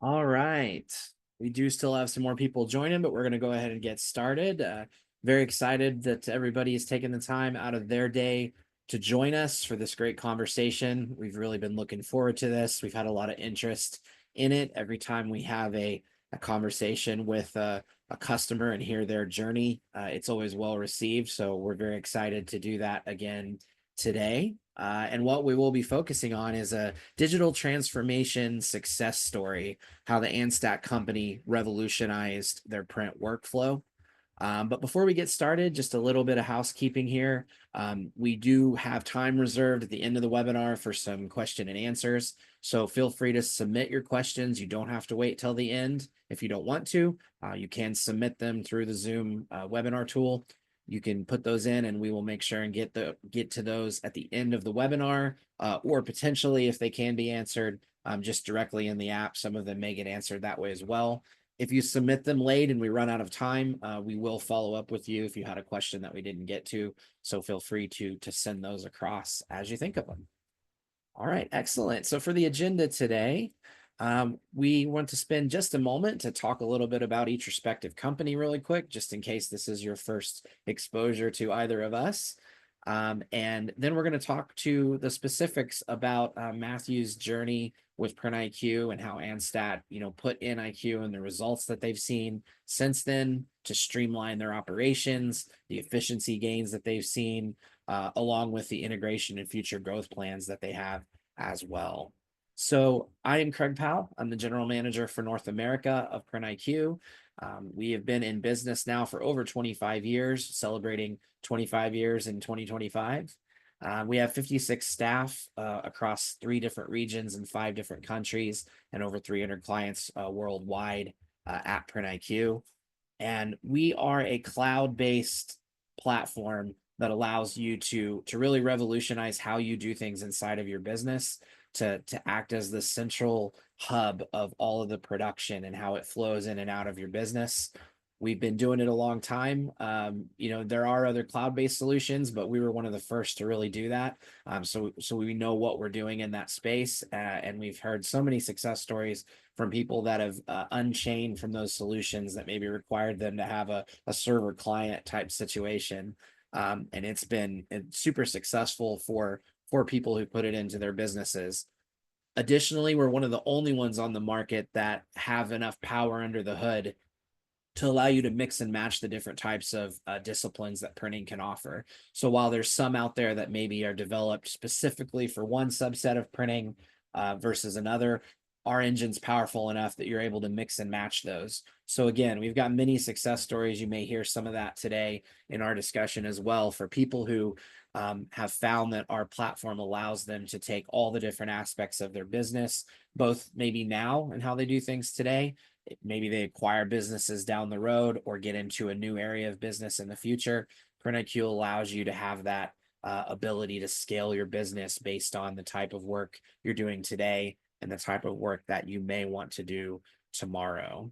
All right. We do still have some more people joining, but we're going to go ahead and get started. Very excited that everybody is taking the time out of their day to join us for this great conversation. We've really been looking forward to this. We've had a lot of interest in it. Every time we have a conversation with a customer and hear their journey, it's always well received. So we're very excited to do that again today. And what we will be focusing on is a digital transformation success story, how the Anstadt Company revolutionized their print workflow. But before we get started, just a little bit of housekeeping here. We do have time reserved at the end of the webinar for some question and answers. So feel free to submit your questions. You don't have to wait till the end if you don't want to. You can submit them through the Zoom webinar tool. You can put those in and we will make sure and get to those at the end of the webinar, or potentially if they can be answered just directly in the app. Some of them may get answered that way as well. If you submit them late and we run out of time, we will follow up with you if you had a question that we didn't get to. So feel free to send those across as you think of them. All right, excellent. So for the agenda today, we want to spend just a moment to talk a little bit about each respective company really quick, just in case this is your first exposure to either of us. And then we're going to talk to the specifics about Matthew's journey with printIQ and how Anstadt, put in IQ and the results that they've seen since then to streamline their operations, the efficiency gains that they've seen, along with the integration and future growth plans that they have as well. So I am Craig Powell. I'm the general manager for North America of printIQ. We have been in business now for over 25 years, celebrating 25 years in 2025. We have 56 staff across 3 different regions and 5 different countries, and over 300 clients worldwide at printIQ. And we are a cloud-based platform that allows you to really revolutionize how you do things inside of your business, to act as the central hub of all of the production and how it flows in and out of your business. We've been doing it a long time. There are other cloud-based solutions, but we were one of the first to really do that. So we know what we're doing in that space, and we've heard so many success stories from people that have unchained from those solutions that maybe required them to have a server client type situation. And it's been super successful for people who put it into their businesses. Additionally, we're one of the only ones on the market that have enough power under the hood to allow you to mix and match the different types of disciplines that printing can offer. So while there's some out there that maybe are developed specifically for one subset of printing versus another, our engine's powerful enough that you're able to mix and match those. So again, we've got many success stories. You may hear some of that today in our discussion as well, for people who have found that our platform allows them to take all the different aspects of their business, both maybe now and how they do things today. Maybe they acquire businesses down the road or get into a new area of business in the future. printIQ allows you to have that ability to scale your business based on the type of work you're doing today and the type of work that you may want to do tomorrow.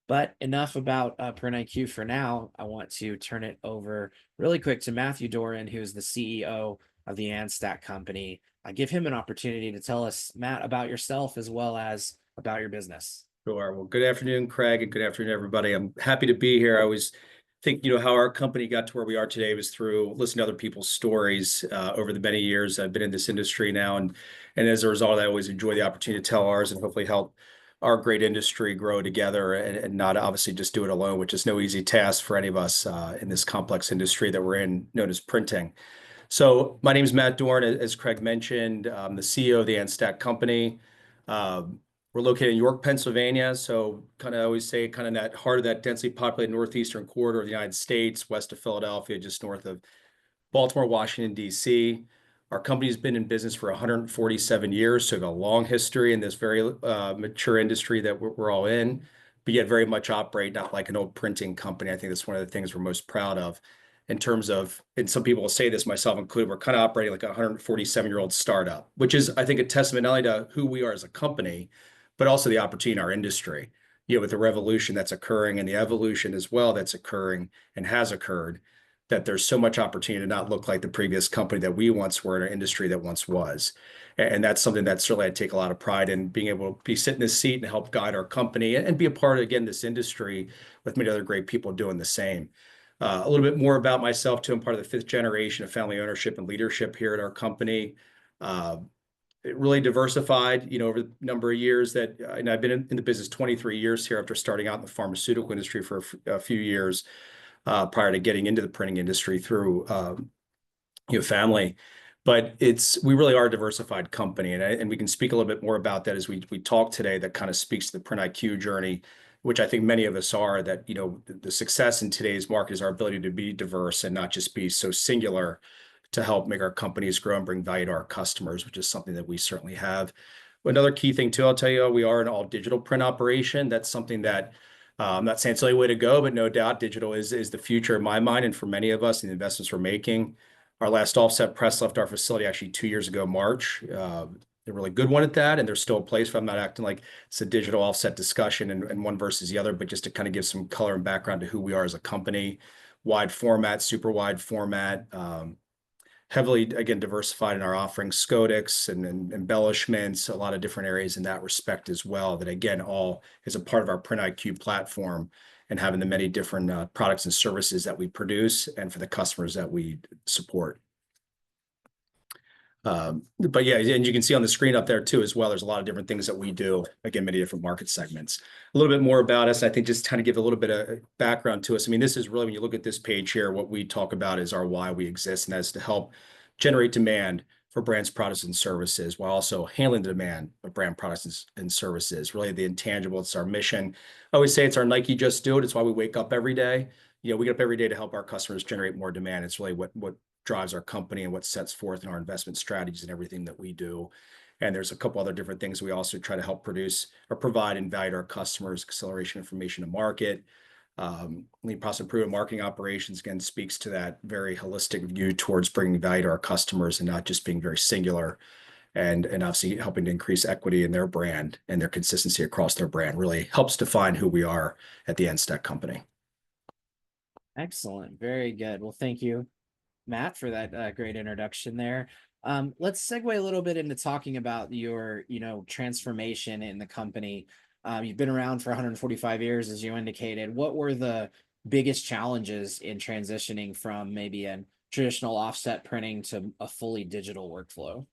But enough about printIQ for now. I want to turn it over really quick to Matthew Doran, who is the CEO of the Anstadt Company. I give him an opportunity to tell us, Matt, about yourself as well as about your business. Sure. Well, good afternoon, Craig, and good afternoon, everybody. I'm happy to be here. I always think, how our company got to where we are today was through listening to other people's stories over the many years I've been in this industry now. And as a result, I always enjoy the opportunity to tell ours and hopefully help our great industry grow together and not obviously just do it alone, which is no easy task for any of us in this complex industry that we're in, known as printing. So my name is Matt Doran, as Craig mentioned. I'm the CEO of the Anstadt Company. We're located in York, Pennsylvania. So kind of always say kind of that heart of that densely populated northeastern corridor of the United States, west of Philadelphia, just north of Baltimore, Washington, D.C. Our company's been in business for 147 years, so a long history in this very mature industry that we're all in, but yet very much operate not like an old printing company. I think that's one of the things we're most proud of in terms of, and some people will say this, myself included, we're kind of operating like a 147-year-old startup, which is, I think, a testament not only to who we are as a company, but also the opportunity in our industry, with the revolution that's occurring and the evolution as well that's occurring and has occurred. that there's so much opportunity to not look like the previous company that we once were in our industry that once was. And that's something that certainly I take a lot of pride in, being able to be sit in this seat and help guide our company and be a part of, again, this industry with many other great people doing the same. A little bit more about myself too. I'm part of the fifth generation of family ownership and leadership here at our company. Uh, it really diversified, over the number of years and I've been in the business 23 years here after starting out in the pharmaceutical industry for a few years prior to getting into the printing industry through family. But we really are a diversified company, and we can speak a little bit more about that as we talk today. That kind of speaks to the printIQ journey, which I think many of us are. That the success in today's market is our ability to be diverse and not just be so singular to help make our companies grow and bring value to our customers, which is something that we certainly have. Another key thing too, I'll tell you, we are an all digital print operation. That's something that I'm not saying it's the only way to go, but no doubt digital is the future in my mind and for many of us in the investments we're making. Our last offset press left our facility actually 2 years ago, March. They're a really good one at that, and there's still a place for. I'm not acting like it's a digital offset discussion and one versus the other, but just to kind of give some color and background to who we are as a company. Wide format, super wide format, heavily, again, diversified in our offerings, Scodix and embellishments, a lot of different areas in that respect as well, that again, all is a part of our printIQ platform and having the many different products and services that we produce and for the customers that we support. But yeah, and you can see on the screen up there too as well, there's a lot of different things that we do, again, many different market segments. A little bit more about us, I think, just kind of give a little bit of background to us. I mean, this is really, when you look at this page here, what we talk about is our why we exist, and that's to help generate demand for brands, products, and services, while also handling the demand of brand products and services. Really the intangible, it's our mission. I always say it's our Nike Just Do It. It's why we wake up every day. We get up every day to help our customers generate more demand. It's really what drives our company and what sets forth in our investment strategies and everything that we do. And there's a couple other different things we also try to help produce or provide and value to our customers: acceleration, information to market. Lean process improvement, marketing operations, again, speaks to that very holistic view towards bringing value to our customers and not just being very singular, and obviously helping to increase equity in their brand and their consistency across their brand really helps define who we are at the Anstadt Company. Excellent. Very good. Well, thank you, Matt, for that great introduction there. Let's segue a little bit into talking about your, transformation in the company. You've been around for 145 years, as you indicated. What were the biggest challenges in transitioning from maybe a traditional offset printing to a fully digital workflow?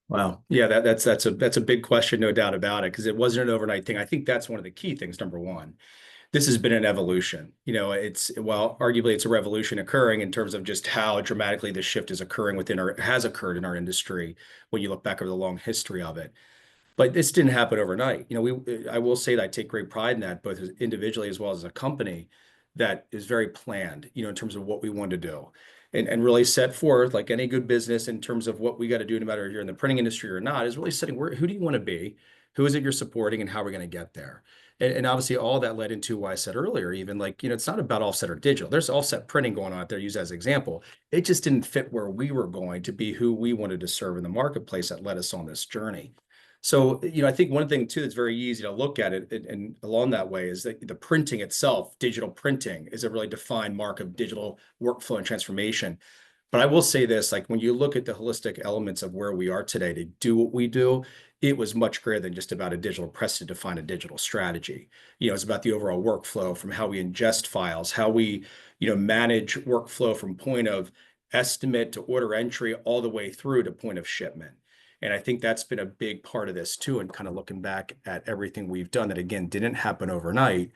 Wow. Yeah, that's a big question, no doubt about it, because it wasn't an overnight thing. I think that's one of the key things. Number one, this has been an evolution. Arguably it's a revolution occurring in terms of just how dramatically the shift is occurring has occurred in our industry when you look back over the long history of it. But this didn't happen overnight. I will say that I take great pride in that, both as individually as well as a company, that is very planned, in terms of what we want to do, and really set forth, like any good business, in terms of what we got to do, no matter if you're in the printing industry or not, is really setting who do you want to be, who is it you're supporting, and how are we going to get there. And obviously all that led into what I said earlier, even like, it's not about offset or digital. There's offset printing going on out there, used as an example. It just didn't fit where we were going to be, who we wanted to serve in the marketplace, that led us on this journey. So, I think one thing too that's very easy to look at it and along that way is that the printing itself, digital printing, is a really defined mark of digital workflow and transformation. But I will say this, like when you look at the holistic elements of where we are today to do what we do, it was much greater than just about a digital press to define a digital strategy. It's about the overall workflow, from how we ingest files, how we, manage workflow from point of estimate to order entry, all the way through to point of shipment. And I think that's been a big part of this too. And kind of looking back at everything we've done that, again, didn't happen overnight,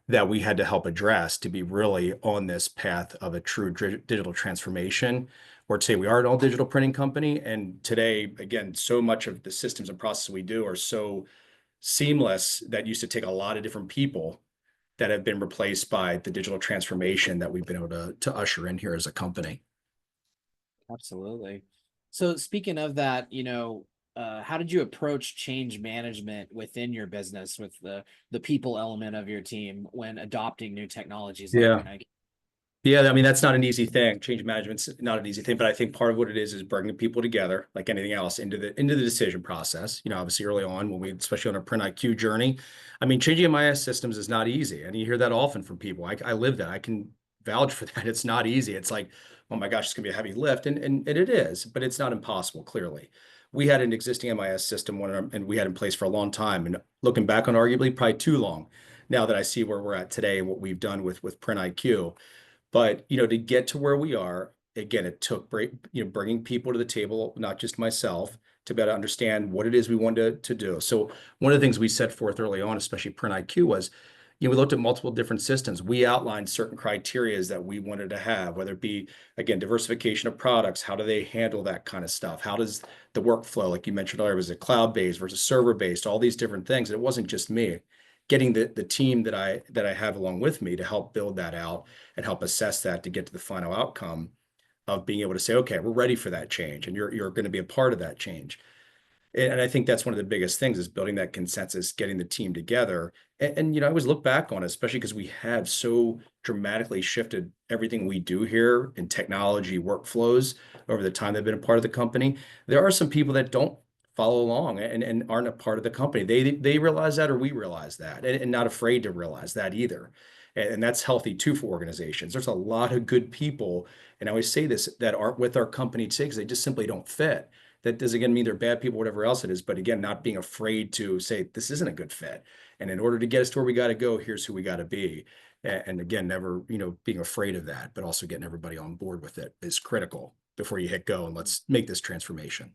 that we had to help address to be really on this path of a true digital transformation. Or today we are an all digital printing company. And today, again, so much of the systems and processes we do are so seamless that used to take a lot of different people, that have been replaced by the digital transformation that we've been able to usher in here as a company. Absolutely. So speaking of that, how did you approach change management within your business with the people element of your team when adopting new technologies like printIQ? Yeah, I mean, that's not an easy thing. Change management's not an easy thing, but I think part of what it is bringing people together, like anything else, into the decision process. Obviously early on, especially on a printIQ journey, I mean, changing MIS systems is not easy, and you hear that often from people. I live that. I can vouch for that. It's not easy. It's like, oh my gosh, it's gonna be a heavy lift, and it is, but it's not impossible. Clearly, we had an existing MIS system and we had in place for a long time, and looking back on arguably probably too long. Now that I see where we're at today and what we've done with printIQ, but to get to where we are, again, it took bringing people to the table, not just myself, to better understand what it is we wanted to do. So one of the things we set forth early on, especially printIQ, was we looked at multiple different systems. We outlined certain criterias that we wanted to have, whether it be, again, diversification of products. How do they handle that kind of stuff? How does the workflow, like you mentioned earlier, was it cloud-based versus server-based? All these different things. And it wasn't just me. Getting the team that I have along with me to help build that out and help assess that to get to the final outcome of being able to say, okay, we're ready for that change, and you're going to be a part of that change. And I think that's one of the biggest things is building that consensus, getting the team together. And I always look back on it, especially because we have so dramatically shifted everything we do here in technology workflows over the time they've been a part of the company. There are some people that don't follow along and aren't a part of the company. They realize that, or we realize that, and not afraid to realize that either. And that's healthy too for organizations. There's a lot of good people, and I always say this, that aren't with our company today because they just simply don't fit. That doesn't again mean they're bad people, whatever else it is, but again, not being afraid to say this isn't a good fit. And in order to get us to where we got to go, here's who we got to be. And again, never, being afraid of that, but also getting everybody on board with it is critical before you hit go and let's make this transformation.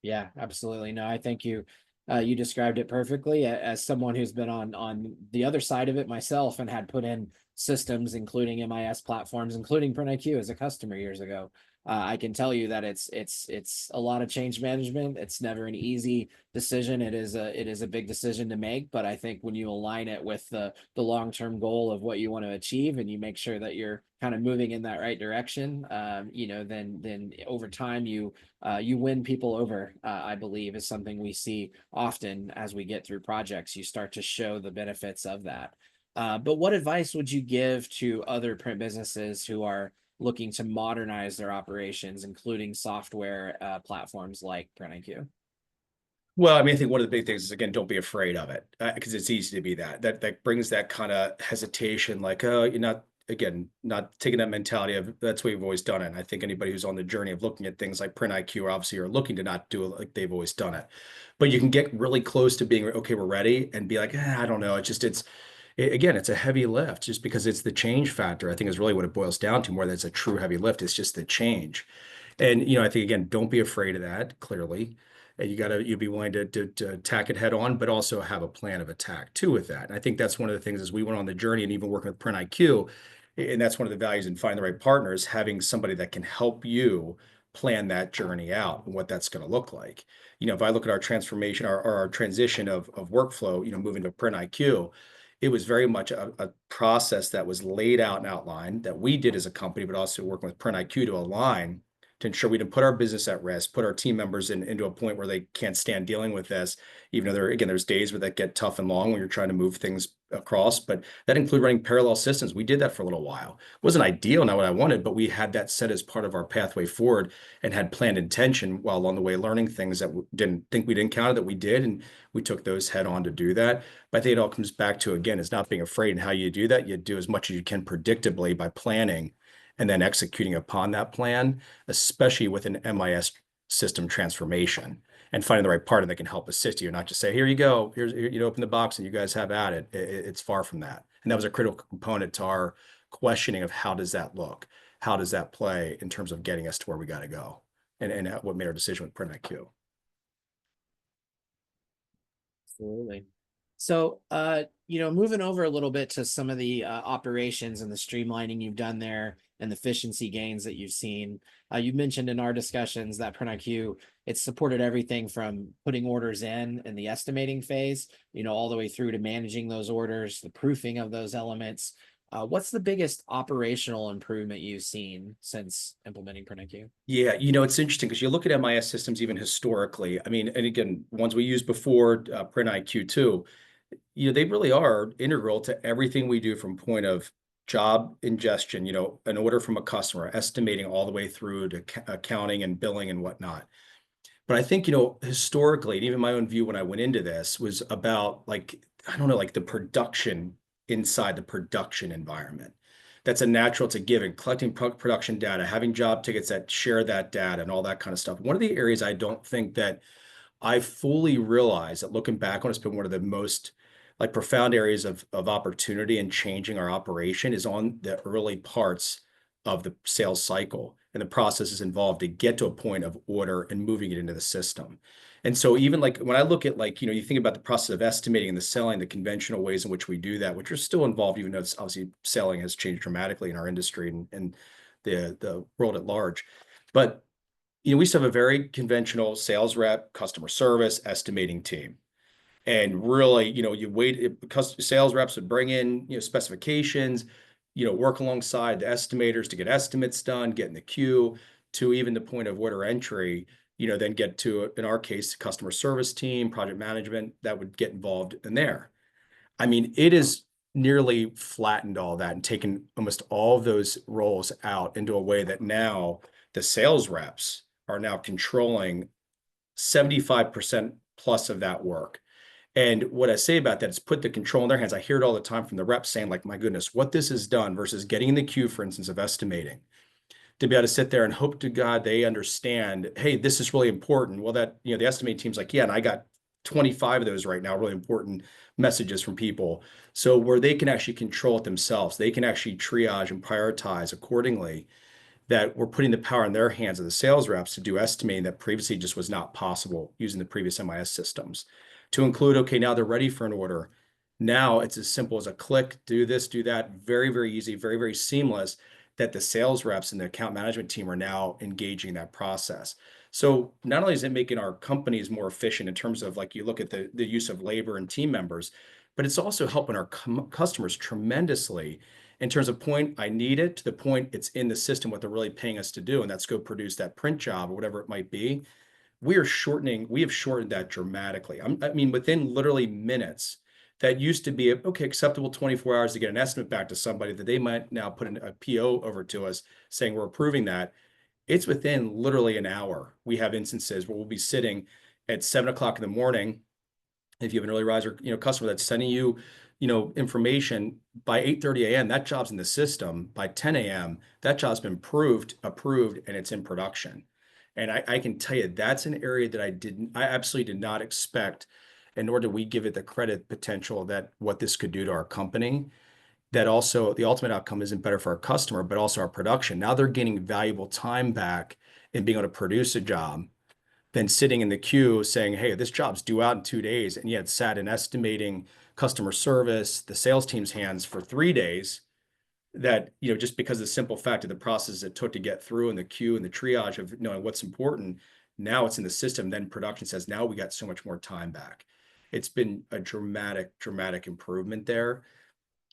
Yeah, absolutely. No, I think you described it perfectly. As someone who's been on the other side of it myself and had put in systems, including MIS platforms, including printIQ as a customer years ago. I can tell you that it's a lot of change management. It's never an easy decision. It is a big decision to make, but I think when you align it with the long-term goal of what you want to achieve, and you make sure that you're kind of moving in that right direction, then over time you win people over. I believe is something we see often as we get through projects. You start to show the benefits of that. But what advice would you give to other print businesses who are looking to modernize their operations, including software platforms like printIQ? Well, I mean, I think one of the big things is, again, don't be afraid of it, because it's easy to be that brings that kind of hesitation, like, oh, you're not, again, not taking that mentality of that's what we've always done it. And I think anybody who's on the journey of looking at things like printIQ obviously are looking to not do it like they've always done it. But you can get really close to being, okay, we're ready, and be like, I don't know. Again, it's a heavy lift just because it's the change factor, I think, is really what it boils down to more than it's a true heavy lift. It's just the change. And, I think, again, don't be afraid of that, clearly. And you'll be willing to attack it head on, but also have a plan of attack too with that. And I think that's one of the things as we went on the journey and even working with printIQ, and that's one of the values in finding the right partners, having somebody that can help you plan that journey out and what that's going to look like. If I look at our transformation, our transition of workflow, moving to printIQ, it was very much a process that was laid out and outlined that we did as a company, but also working with printIQ to align to ensure we didn't put our business at risk, put our team members into a point where they can't stand dealing with this, even though there's days where that get tough and long when you're trying to move things across. But that included running parallel systems. We did that for a little while. It wasn't ideal, not what I wanted, but we had that set as part of our pathway forward and had planned intention while along the way learning things that we didn't think we'd encounter that we did. And we took those head on to do that. But I think it all comes back to, again, is not being afraid. And how you do that, you do as much as you can predictably by planning and then executing upon that plan, especially with an MIS system transformation, and finding the right partner that can help assist you, not just say, here you go, you open the box and you guys have at it. It's far from that. And that was a critical component to our questioning of how does that look? How does that play in terms of getting us to where we got to go? And what made our decision with printIQ. Absolutely. So, moving over a little bit to some of the operations and the streamlining you've done there and the efficiency gains that you've seen. You mentioned in our discussions that printIQ, it's supported everything from putting orders in the estimating phase, all the way through to managing those orders, the proofing of those elements. What's the biggest operational improvement you've seen since implementing printIQ? Yeah, it's interesting because you look at MIS systems even historically. I mean, and again, ones we used before, printIQ too, they really are integral to everything we do from point of job ingestion, an order from a customer, estimating all the way through to accounting and billing and whatnot. But I think, historically, and even my own view when I went into this was about, like, I don't know, like the production inside the production environment. That's a natural, it's a given. Collecting production data, having job tickets that share that data and all that kind of stuff. One of the areas I don't think that I fully realize that looking back on it's been one of the most like profound areas of opportunity and changing our operation is on the early parts of the sales cycle and the processes involved to get to a point of order and moving it into the system. And so even like when I look at like, you think about the process of estimating and the selling, the conventional ways in which we do that, which are still involved, even though it's obviously selling has changed dramatically in our industry and the world at large. But we used to have a very conventional sales rep, customer service, estimating team. And really, you wait, because sales reps would bring in, specifications, work alongside the estimators to get estimates done, get in the queue to even the point of order entry, then get to, in our case, customer service team, project management that would get involved in there. I mean, it is nearly flattened all that and taken almost all of those roles out into a way that now the sales reps are now controlling 75% plus of that work. And what I say about that is put the control in their hands. I hear it all the time from the reps saying, like, my goodness, what this has done versus getting in the queue, for instance, of estimating, to be able to sit there and hope to God they understand, hey, this is really important. Well, that, the estimating team's like, yeah, and I got 25 of those right now, really important messages from people. So where they can actually control it themselves, they can actually triage and prioritize accordingly, that we're putting the power in their hands of the sales reps to do estimating that previously just was not possible using the previous MIS systems. To include, okay, now they're ready for an order. Now it's as simple as a click, do this, do that. Very, very easy, very, very seamless, that the sales reps and the account management team are now engaging that process. So not only is it making our companies more efficient in terms of like you look at the use of labor and team members, but it's also helping our customers tremendously in terms of point, I need it, to the point it's in the system, what they're really paying us to do, and that's go produce that print job or whatever it might be. We have shortened that dramatically. I mean, within literally minutes, that used to be, okay, acceptable 24 hours to get an estimate back to somebody that they might now put a PO over to us saying we're approving that. It's within literally an hour. We have instances where we'll be sitting at 7 o'clock in the morning. If you have an early riser, customer that's sending you, information by 8:30 a.m., that job's in the system. By 10 a.m., that job's been approved, and it's in production. And I can tell you that's an area that I absolutely did not expect, and nor did we give it the credit potential that what this could do to our company. That also the ultimate outcome isn't better for our customer, but also our production. Now they're gaining valuable time back in being able to produce a job than sitting in the queue saying, hey, this job's due out in 2 days. And yet sat in estimating, customer service, the sales team's hands for 3 days, that, just because of the simple fact of the process it took to get through and the queue and the triage of knowing what's important, now it's in the system. Then production says, now we got so much more time back. It's been a dramatic, dramatic improvement there.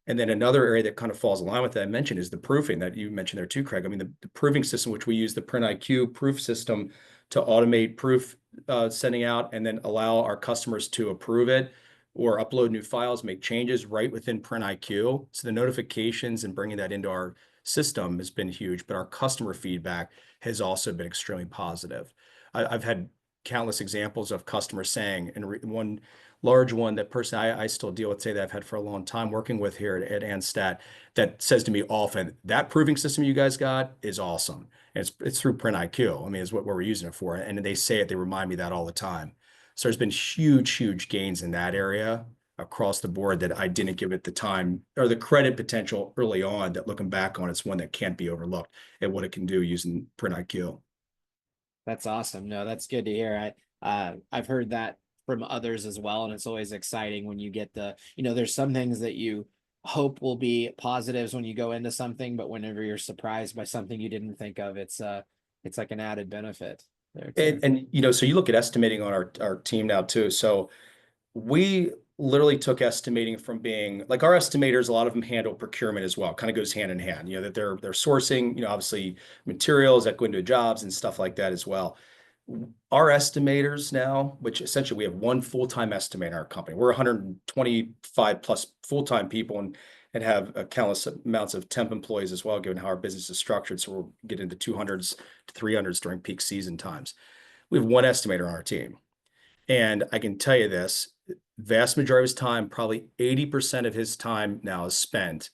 And then another area that kind of falls in line with that I mentioned is the proofing that you mentioned there too, Craig. I mean, the proofing system, which we use the printIQ proof system to automate proof sending out and then allow our customers to approve it or upload new files, make changes right within printIQ. So the notifications and bringing that into our system has been huge, but our customer feedback has also been extremely positive. I've had countless examples of customers saying, and one large one that personally I still deal with, say, that I've had for a long time working with here at Anstadt, that says to me often, that proving system you guys got is awesome. And it's through printIQ. I mean, is what we're using it for. And they say it, they remind me that all the time. So there's been huge, huge gains in that area across the board that I didn't give it the time or the credit potential early on, that looking back on, it's one that can't be overlooked at what it can do using printIQ. That's awesome. No, that's good to hear. I've heard that from others as well, and it's always exciting when you get there's some things that you hope will be positives when you go into something, but whenever you're surprised by something you didn't think of, it's like an added benefit there too. And so you look at estimating on our team now too. So we literally took estimating from being like our estimators, a lot of them handle procurement as well. Kind of goes hand in hand, that they're sourcing, obviously materials that go into jobs and stuff like that as well. Our estimators now, which essentially we have one full-time estimator in our company. We're 125 plus full-time people and have countless amounts of temp employees as well, given how our business is structured. So we'll get into 200s to 300s during peak season times. We have one estimator on our team. And I can tell you this, vast majority of his time, probably 80% of his time now is spent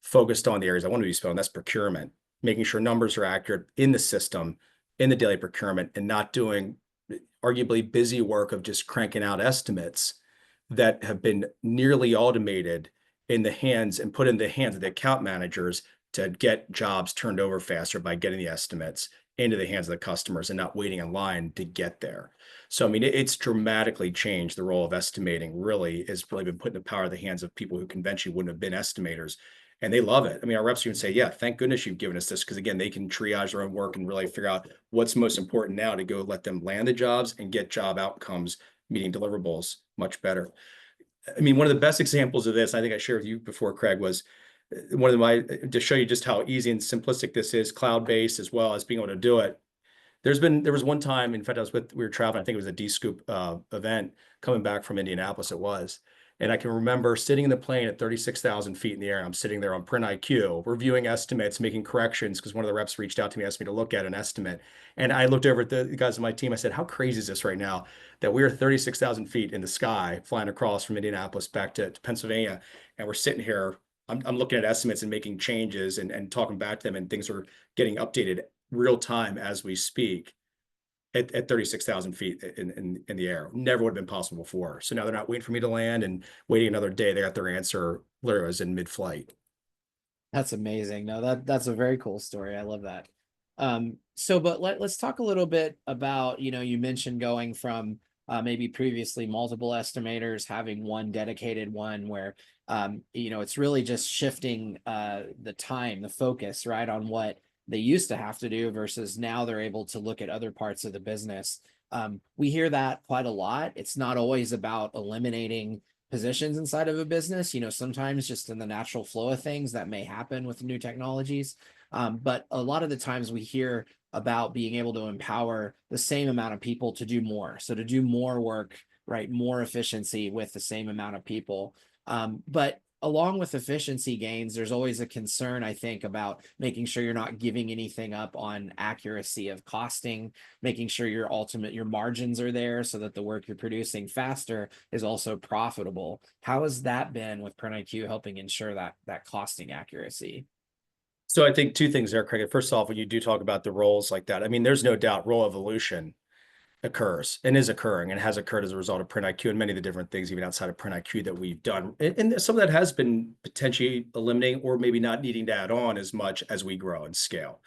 focused on the areas I want to be spent on. That's procurement, making sure numbers are accurate in the system, in the daily procurement, and not doing arguably busy work of just cranking out estimates that have been nearly automated in the hands and put in the hands of the account managers to get jobs turned over faster by getting the estimates into the hands of the customers and not waiting in line to get there. So, I mean, it's dramatically changed. The role of estimating really has really been put in the power of the hands of people who conventionally wouldn't have been estimators. And they love it. I mean, our reps even say, yeah, thank goodness you've given us this. Because again, they can triage their own work and really figure out what's most important now to go let them land the jobs and get job outcomes, meeting deliverables much better. I mean, one of the best examples of this, I think I shared with you before, Craig, was one of my, to show you just how easy and simplistic this is, cloud-based as well as being able to do it. There was one time, in fact, we were traveling, I think it was a D-Scoop event coming back from Indianapolis, it was. And I can remember sitting in the plane at 36,000 feet in the air. I'm sitting there on printIQ, reviewing estimates, making corrections, because one of the reps reached out to me, asked me to look at an estimate. And I looked over at the guys on my team. I said, how crazy is this right now that we're 36,000 feet in the sky, flying across from Indianapolis back to Pennsylvania, and we're sitting here. I'm looking at estimates and making changes and talking back to them, and things are getting updated real time as we speak at 36,000 feet in the air. Never would have been possible before. So now they're not waiting for me to land and waiting another day. They got their answer literally was in mid-flight. That's amazing. No, that's a very cool story. I love that. So, but let's talk a little bit about, you mentioned going from maybe previously multiple estimators having one dedicated one where, it's really just shifting the time, the focus, right, on what they used to have to do versus now they're able to look at other parts of the business. We hear that quite a lot. It's not always about eliminating positions inside of a business. Sometimes just in the natural flow of things that may happen with new technologies. But a lot of the times we hear about being able to empower the same amount of people to do more. So to do more work, right? More efficiency with the same amount of people. But along with efficiency gains, there's always a concern, I think, about making sure you're not giving anything up on accuracy of costing, making sure your margins are there so that the work you're producing faster is also profitable. How has that been with printIQ helping ensure that costing accuracy? So I think two things there, Craig. First off, when you do talk about the roles like that, I mean, there's no doubt role evolution occurs and is occurring and has occurred as a result of printIQ and many of the different things, even outside of printIQ, that we've done. And some of that has been potentially eliminating or maybe not needing to add on as much as we grow and scale.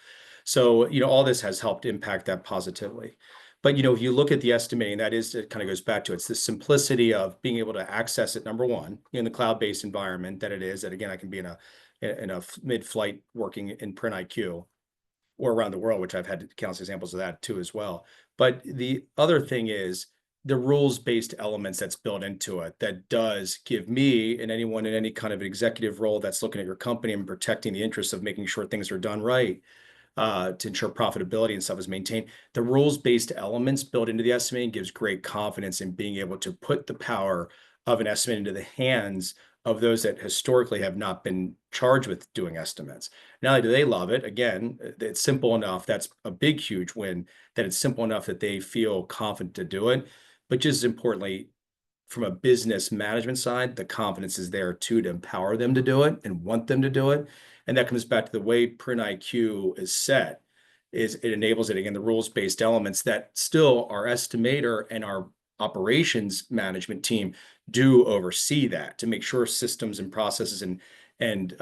So, all this has helped impact that positively. But, if you look at the estimating, it kind of goes back to it's the simplicity of being able to access it, number one, in the cloud-based environment that it is, that again, I can be in a mid-flight working in printIQ or around the world, which I've had countless examples of that too as well. But the other thing is the rules-based elements that's built into it that does give me and anyone in any kind of executive role that's looking at your company and protecting the interests of making sure things are done right, to ensure profitability and stuff is maintained. The rules-based elements built into the estimating gives great confidence in being able to put the power of an estimate into the hands of those that historically have not been charged with doing estimates. Not only do they love it, again, it's simple enough. That's a big, huge win, that it's simple enough that they feel confident to do it. But just as importantly, from a business management side, the confidence is there too to empower them to do it and want them to do it. And that comes back to the way printIQ is set, is it enables it, again, the rules-based elements that still our estimator and our operations management team do oversee that to make sure systems and processes and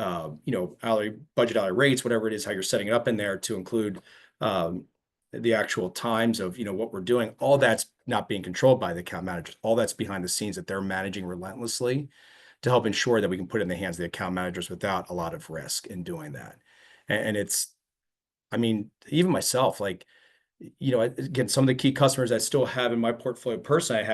hourly budget, hourly rates, whatever it is, how you're setting it up in there to include the actual times of what we're doing. All that's not being controlled by the account managers. All that's behind the scenes that they're managing relentlessly to help ensure that we can put it in the hands of the account managers without a lot of risk in doing that. And it's, I mean, even myself, like, again, some of the key customers I still have in my portfolio personally,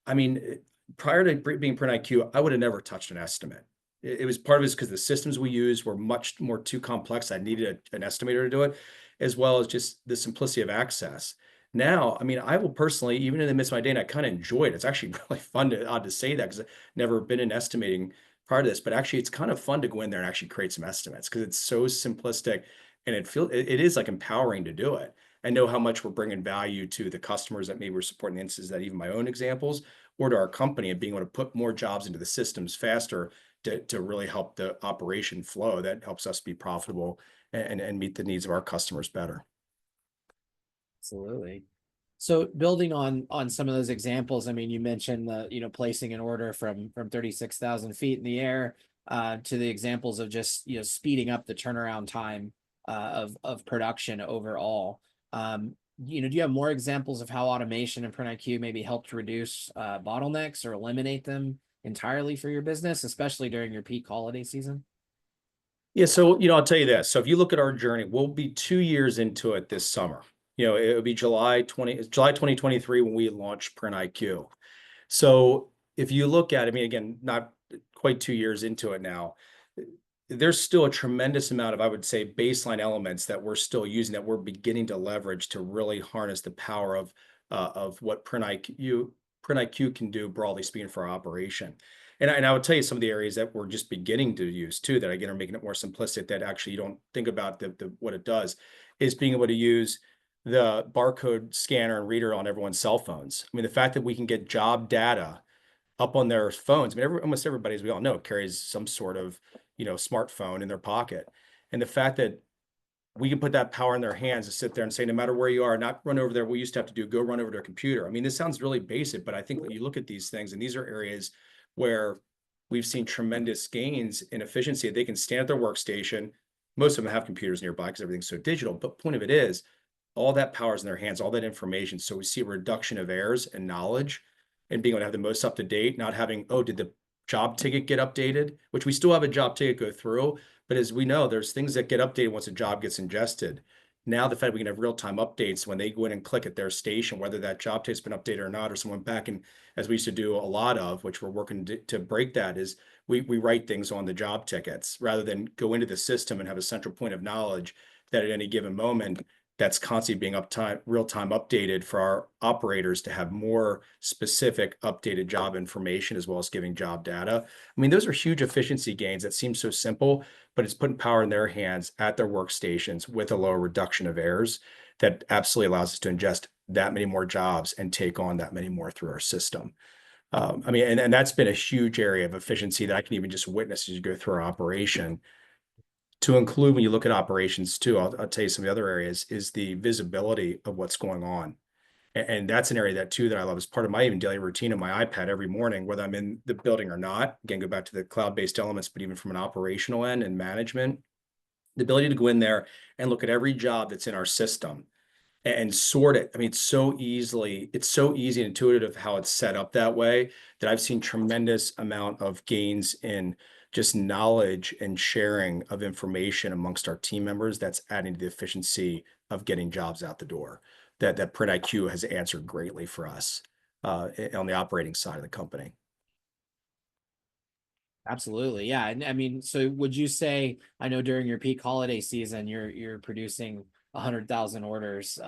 I mean, prior to being printIQ, I would have never touched an estimate. It was part of it because the systems we use were much more too complex. I needed an estimator to do it, as well as just the simplicity of access. Now, I mean, I will personally, even in the midst of my day, and I kind of enjoy it. It's actually really fun odd to say that because I've never been in estimating prior to this, but actually it's kind of fun to go in there and actually create some estimates because it's so simplistic and it is like empowering to do it and know how much we're bringing value to the customers that maybe we're supporting the instances that even my own examples, or to our company, and being able to put more jobs into the systems faster to really help the operation flow. That helps us be profitable and meet the needs of our customers better. Absolutely. So building on some of those examples, I mean, you mentioned the, placing an order from 36,000 feet in the air, to the examples of just, speeding up the turnaround time, of production overall. Do you have more examples of how automation and printIQ maybe helped reduce bottlenecks or eliminate them entirely for your business, especially during your peak holiday season? Yeah, so I'll tell you this. So if you look at our journey, we'll be 2 years into it this summer. It'll be July 2023 when we launched printIQ. So if you look at, I mean, again, not quite 2 years into it now, there's still a tremendous amount of, I would say, baseline elements that we're still using, that we're beginning to leverage to really harness the power of what printIQ can do, broadly speaking, for our operation. And I would tell you some of the areas that we're just beginning to use too, that again are making it more simplistic, that actually you don't think about the what it does, is being able to use the barcode scanner and reader on everyone's cell phones. I mean, the fact that we can get job data up on their phones. I mean, almost everybody, as we all know, carries some sort of, smartphone in their pocket. And the fact that we can put that power in their hands to sit there and say, no matter where you are, not run over there. We used to have to do, go run over to a computer. I mean, this sounds really basic, but I think when you look at these things, and these are areas where we've seen tremendous gains in efficiency. They can stand at their workstation. Most of them have computers nearby because everything's so digital. But point of it is, all that power is in their hands, all that information. So we see a reduction of errors and knowledge, and being able to have the most up to date, not having, oh, did the job ticket get updated? Which we still have a job ticket go through, but as we know, there's things that get updated once a job gets ingested. Now the fact we can have real-time updates when they go in and click at their station, whether that job ticket's been updated or not, or someone back in, as we used to do a lot of, which we're working to break that, is we write things on the job tickets rather than go into the system and have a central point of knowledge that at any given moment that's constantly being real-time updated for our operators to have more specific updated job information, as well as giving job data. I mean, those are huge efficiency gains that seem so simple, but it's putting power in their hands at their workstations with a lower reduction of errors that absolutely allows us to ingest that many more jobs and take on that many more through our system. I mean, and that's been a huge area of efficiency that I can even just witness as you go through our operation. To include, when you look at operations too, I'll tell you some of the other areas, is the visibility of what's going on. And that's an area that too, that I love as part of my even daily routine on my iPad every morning, whether I'm in the building or not. Again, go back to the cloud-based elements, but even from an operational end and management, the ability to go in there and look at every job that's in our system and sort it. I mean, it's so easy and intuitive how it's set up that way, that I've seen tremendous amount of gains in just knowledge and sharing of information amongst our team members. That's adding to the efficiency of getting jobs out the door. That printIQ has answered greatly for us on the operating side of the company. Absolutely. Yeah. And I mean, so would you say, I know during your peak holiday season, you're producing 100,000 orders,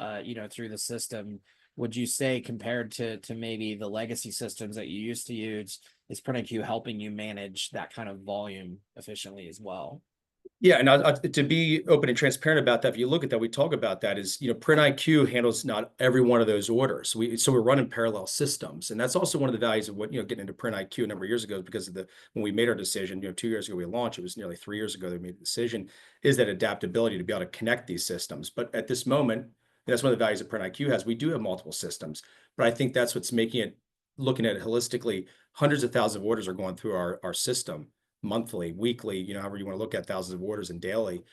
through the system. Would you say, compared to maybe the legacy systems that you used to use, is printIQ helping you manage that kind of volume efficiently as well? Yeah, and to be open and transparent about that, if you look at that, we talk about that, is, printIQ handles not every one of those orders. So we're running parallel systems, and that's also one of the values of what, getting into printIQ a number of years ago, because of when we made our decision, 2 years ago we launched, it was nearly 3 years ago that we made the decision, is that adaptability to be able to connect these systems. But at this moment, that's one of the values that printIQ has. We do have multiple systems, but I think that's what's making it, looking at it holistically, hundreds of thousands of orders are going through our system monthly, weekly, however you want to look at, thousands of orders, and daily.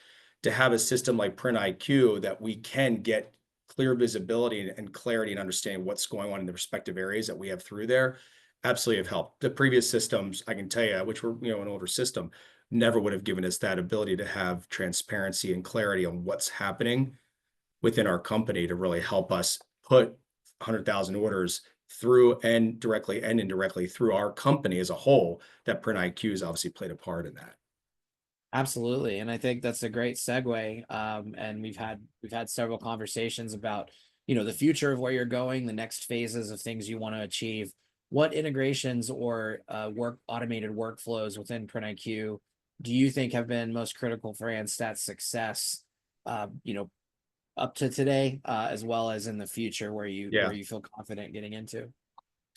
To have a system like printIQ that we can get clear visibility and clarity and understanding what's going on in the respective areas that we have through there, absolutely have helped. The previous systems, I can tell you, which were, an older system, never would have given us that ability to have transparency and clarity on what's happening within our company to really help us put 100,000 orders through, and directly and indirectly through our company as a whole. That printIQ has obviously played a part in that. Absolutely. And I think that's a great segue. And we've had several conversations about, the future of where you're going, the next phases of things you want to achieve. What integrations or automated workflows within printIQ do you think have been most critical for Anstat's success, up to today, as well as in the future, where Yeah. you feel confident getting into?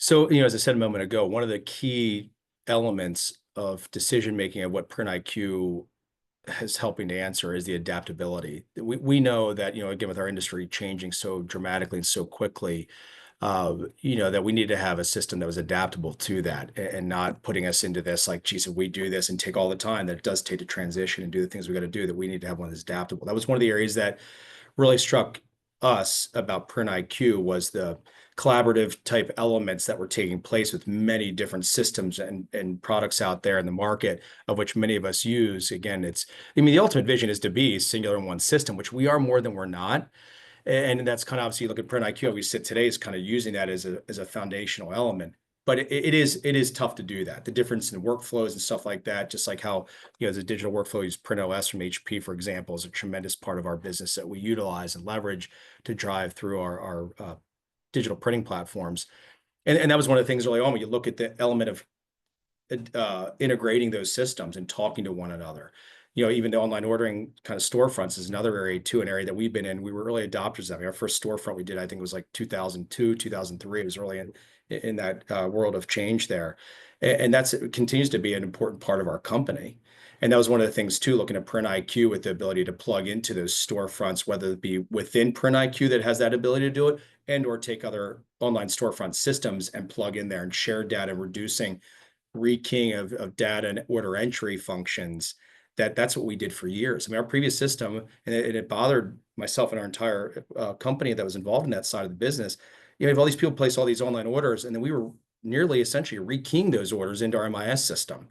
So, as I said a moment ago, one of the key elements of decision making and what printIQ is helping to answer is the adaptability. We know that, again, with our industry changing so dramatically and so quickly, that we need to have a system that was adaptable to that and not putting us into this like, geez, if we do this and take all the time that it does take to transition and do the things we got to do, that we need to have one that's adaptable. That was one of the areas that really struck us about printIQ was the collaborative type elements that were taking place with many different systems and products out there in the market, of which many of us use. Again, the ultimate vision is to be singular in one system, which we are more than we're not. And that's kind of obviously, look at printIQ, how we sit today is kind of using that as a foundational element. But it is tough to do that. The difference in workflows and stuff like that, just like how, the digital workflow, use PrintOS from HP, for example, is a tremendous part of our business that we utilize and leverage to drive through our digital printing platforms. And that was one of the things early on when you look at the element of integrating those systems and talking to one another. Even the online ordering kind of storefronts is another area too, an area that we've been in. We were early adopters of it. Our first storefront we did, I think it was like 2002, 2003. It was early in that world of change there. And it continues to be an important part of our company. And that was one of the things too, looking at printIQ with the ability to plug into those storefronts, whether it be within printIQ that has that ability to do it, and or take other online storefront systems and plug in there and share data, reducing rekeying of data and order entry functions. That's what we did for years. I mean, our previous system, and it bothered myself and our entire company that was involved in that side of the business. You have all these people place all these online orders, and then we were nearly essentially rekeying those orders into our MIS system.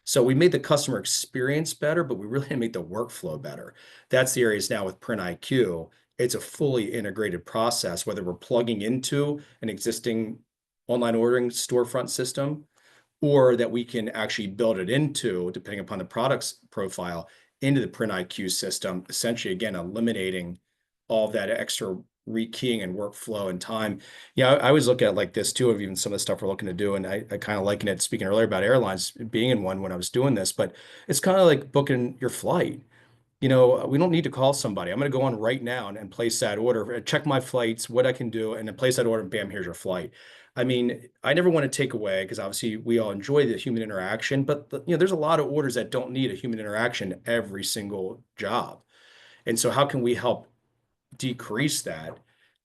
So we made the customer experience better, but we really didn't make the workflow better. That's the areas now with printIQ. It's a fully integrated process, whether we're plugging into an existing online ordering storefront system, or that we can actually build it into, depending upon the product's profile, into the printIQ system, essentially, again, eliminating all of that extra rekeying and workflow and time. I always look at like this too, of even some of the stuff we're looking to do. And I kind of liken it, speaking earlier about airlines, being in one when I was doing this, but it's kind of like booking your flight. We don't need to call somebody. I'm going to go on right now and place that order, check my flights, what I can do, and then place that order, and bam, here's your flight. I mean, I never want to take away, because obviously we all enjoy the human interaction, but there's a lot of orders that don't need a human interaction every single job. And so how can we help decrease that,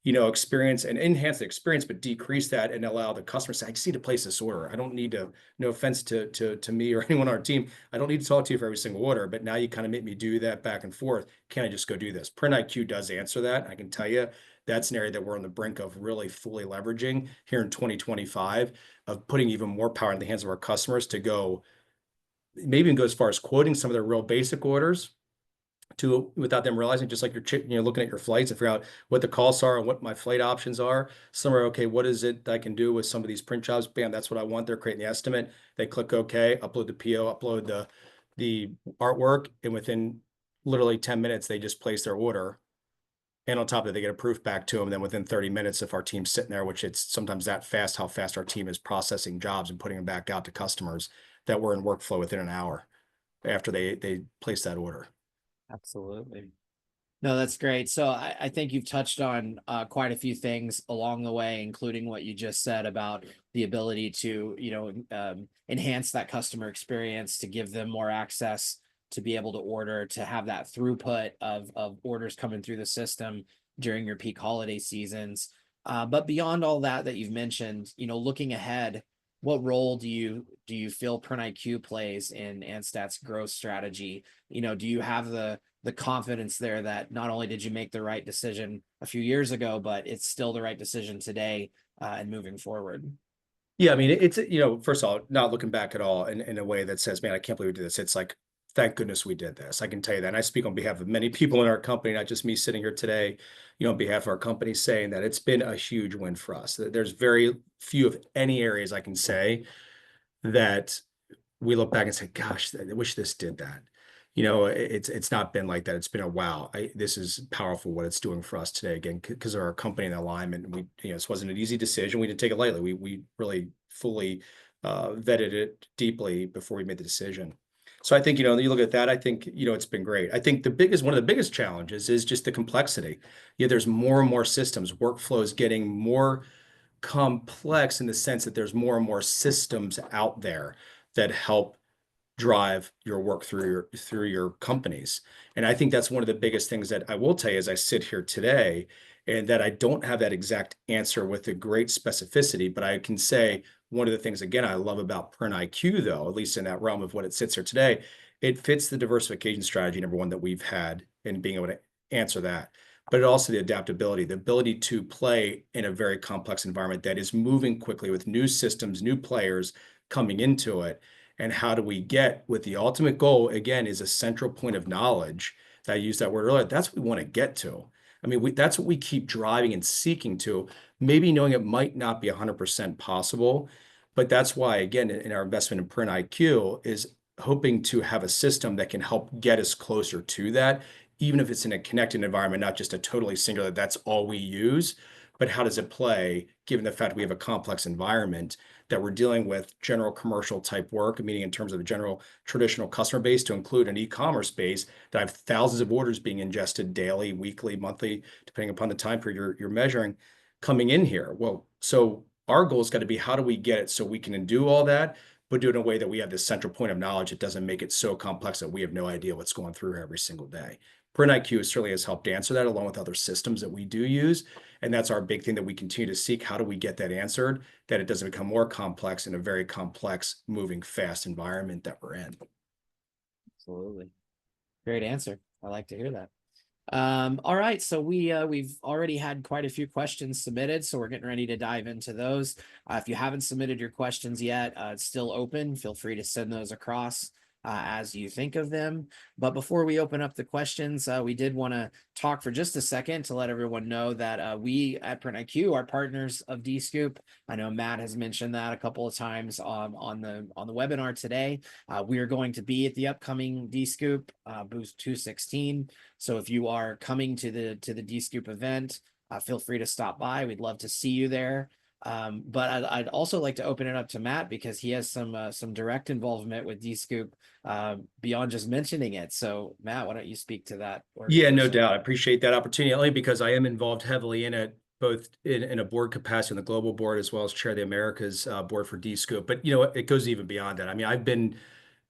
experience and enhance the experience, but decrease that and allow the customer to say, I just need to place this order. I don't need to, no offense to me or anyone on our team, I don't need to talk to you for every single order, but now you kind of make me do that back and forth. Can I just go do this? printIQ does answer that. I can tell you that's an area that we're on the brink of really fully leveraging here in 2025, of putting even more power in the hands of our customers to go, maybe even go as far as quoting some of their real basic orders to, without them realizing, just like you're looking at your flights and figure out what the costs are and what my flight options are. Some are, okay, what is it I can do with some of these print jobs? Bam, that's what I want. They're creating the estimate. They click OK, upload the PO, upload the artwork, and within literally 10 minutes, they just place their order. And on top of it, they get a proof back to them. Then within 30 minutes, if our team's sitting there, which it's sometimes that fast, how fast our team is processing jobs and putting them back out to customers, that we're in workflow within an hour after they place that order. Absolutely. No, that's great. So I think you've touched on quite a few things along the way, including what you just said about the ability to, enhance that customer experience, to give them more access, to be able to order, to have that throughput of orders coming through the system during your peak holiday seasons. But beyond all that you've mentioned, looking ahead, what role do you feel printIQ plays in Anstadt's growth strategy? Do you have the confidence there that not only did you make the right decision a few years ago, but it's still the right decision today and moving forward? Yeah, I mean, it's, first of all, not looking back at all in a way that says, man, I can't believe we did this. It's like, thank goodness we did this. I can tell you that. And I speak on behalf of many people in our company, not just me sitting here today, on behalf of our company, saying that it's been a huge win for us. There's very few of any areas I can say that we look back and say, gosh, I wish this did that. It's not been like that. It's been a wow. This is powerful what it's doing for us today, again, because of our company and alignment. We, this wasn't an easy decision. We didn't take it lightly. We really fully vetted it deeply before we made the decision. So I think, you look at that, I think, it's been great. I think one of the biggest challenges is just the complexity. There's more and more systems, workflows getting more complex in the sense that there's more and more systems out there that help drive your work through your companies. And I think that's one of the biggest things that I will tell you as I sit here today, and that I don't have that exact answer with a great specificity, but I can say one of the things again I love about printIQ though, at least in that realm of what it sits here today, it fits the diversification strategy number one that we've had in being able to answer that. But also the adaptability, the ability to play in a very complex environment that is moving quickly with new systems, new players coming into it. And how do we get with the ultimate goal, again, is a central point of knowledge. That I used that word earlier. That's what we want to get to. I mean, that's what we keep driving and seeking to, maybe knowing it might not be 100% possible. But that's why, again, in our investment in printIQ is hoping to have a system that can help get us closer to that, even if it's in a connected environment, not just a totally singular, that's all we use. But how does it play, given the fact we have a complex environment that we're dealing with general commercial type work, meaning in terms of a general traditional customer base to include an e-commerce base that have thousands of orders being ingested daily, weekly, monthly, depending upon the time period you're measuring coming in here. Well, so our goal has got to be how do we get it so we can do all that, but do it in a way that we have this central point of knowledge that doesn't make it so complex that we have no idea what's going through here every single day. printIQ certainly has helped answer that along with other systems that we do use. And that's our big thing that we continue to seek. How do we get that answered, that it doesn't become more complex in a very complex, moving fast environment that we're in? Absolutely. Great answer. I like to hear that. All right, so we've already had quite a few questions submitted, so we're getting ready to dive into those. If you haven't submitted your questions yet, it's still open. Feel free to send those across as you think of them. But before we open up the questions, we did want to talk for just a second to let everyone know that we at printIQ are partners of DScoop. I know Matt has mentioned that a couple of times on the webinar today. We are going to be at the upcoming DScoop Booth 216. So if you are coming to the DScoop event, feel free to stop by. We'd love to see you there. But I'd also like to open it up to Matt because he has some direct involvement with DScoop beyond just mentioning it. So Matt, why don't you speak to that Yeah, no organization? doubt. I appreciate that opportunity, only because I am involved heavily in it, both in a board capacity on the global board, as well as chair the Americas board for DScoop. But it goes even beyond that. I mean, I've been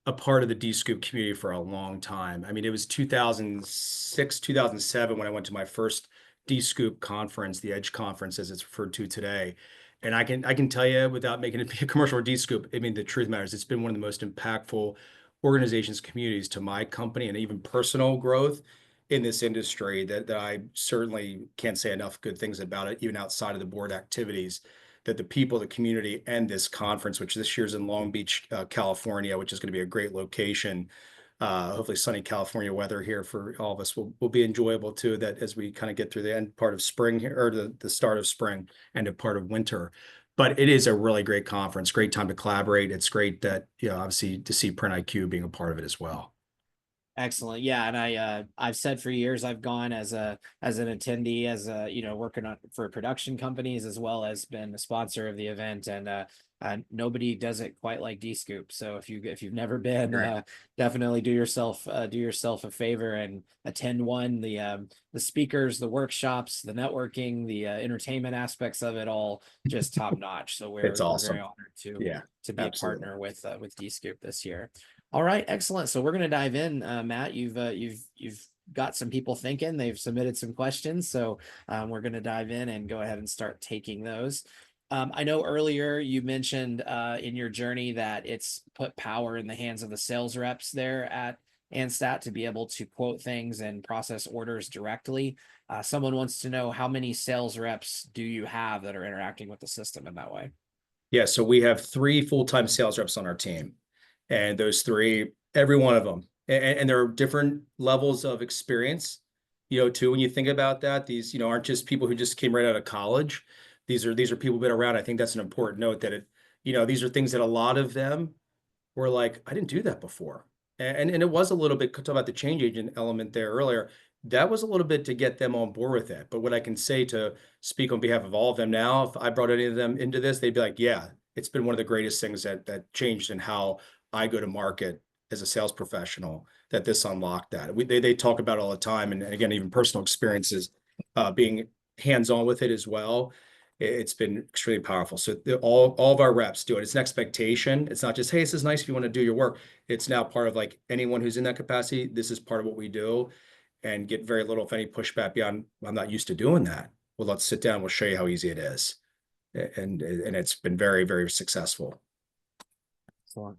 a part of the DScoop community for a long time. I mean, it was 2006, 2007 when I went to my first DScoop conference, the Edge conference, as it's referred to today. And I can tell you, without making it be a commercial or DScoop, I mean, the truth matters. It's been one of the most impactful organizations, communities to my company, and even personal growth in this industry that I certainly can't say enough good things about it, even outside of the board activities. That the people, the community, and this conference, which this year's in Long Beach, California, which is going to be a great location. Hopefully sunny California weather here for all of us will be enjoyable too, that as we kind of get through the end part of spring here, or the start of spring and a part of winter. But it is a really great conference, great time to collaborate. It's great that, obviously to see printIQ being a part of it as well. Excellent. Yeah, and I've said for years I've gone as an attendee, as working on for production companies, as well as been a sponsor of the event, and nobody does it quite like DScoop. So if you've never been, Right. definitely do yourself a favor and attend one. The speakers, the workshops, the networking, the entertainment aspects of it all just top notch. So It's we're very awesome. honored Yeah, to be a absolutely. partner with DScoop this year. All right, excellent. So we're going to dive in, Matt. You've got some people thinking. They've submitted some questions, so we're going to dive in and go ahead and start taking those. I know earlier you mentioned in your journey that it's put power in the hands of the sales reps there at Anstadt to be able to quote things and process orders directly. Someone wants to know how many sales reps do you have that are interacting with the system in that way? Yeah, so we have 3 full-time sales reps on our team. And those 3, every one of them, and there are different levels of experience, too, when you think about that. These, aren't just people who just came right out of college. These are people who've been around. I think that's an important note that these are things that a lot of them were like, I didn't do that before. And it was a little bit, talk about the change agent element there earlier. That was a little bit to get them on board with it. But what I can say, to speak on behalf of all of them now, if I brought any of them into this, they'd be like, yeah, it's been one of the greatest things that changed in how I go to market as a sales professional, that this unlocked that. They talk about it all the time. And again, even personal experiences, being hands-on with it as well. It's been extremely powerful. So all of our reps do it. It's an expectation. It's not just, hey, this is nice if you want to do your work. It's now part of like anyone who's in that capacity. This is part of what we do, and get very little, if any, pushback beyond, I'm not used to doing that. Well, let's sit down. We'll show you how easy it is. And it's been very, very successful. Excellent.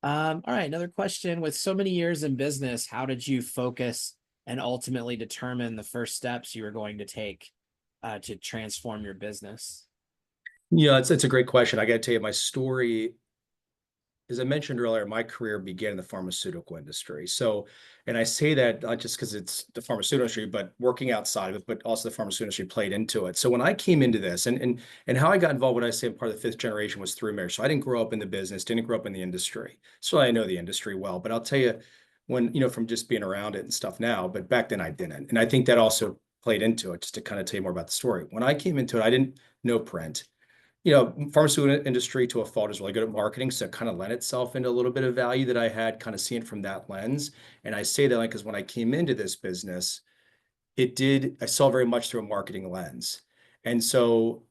All right, another question. With so many years in business, how did you focus and ultimately determine the first steps you were going to take to transform your business? Yeah, it's a great question. I got to tell you, my story, as I mentioned earlier, my career began in the pharmaceutical industry. So, and I say that not just because it's the pharmaceutical industry, but working outside of it, but also the pharmaceutical industry played into it. So when I came into this, and how I got involved, when I say I'm part of the fifth generation, was through marriage. So I didn't grow up in the business, didn't grow up in the industry. So I know the industry well. But I'll tell you, when, from just being around it and stuff now, but back then I didn't. And I think that also played into it, just to kind of tell you more about the story. When I came into it, I didn't know print. Pharmaceutical industry to a fault is really good at marketing, so it kind of lent itself into a little bit of value that I had kind of seen from that lens. And I say that like, because when I came into this business, I saw very much through a marketing lens. And so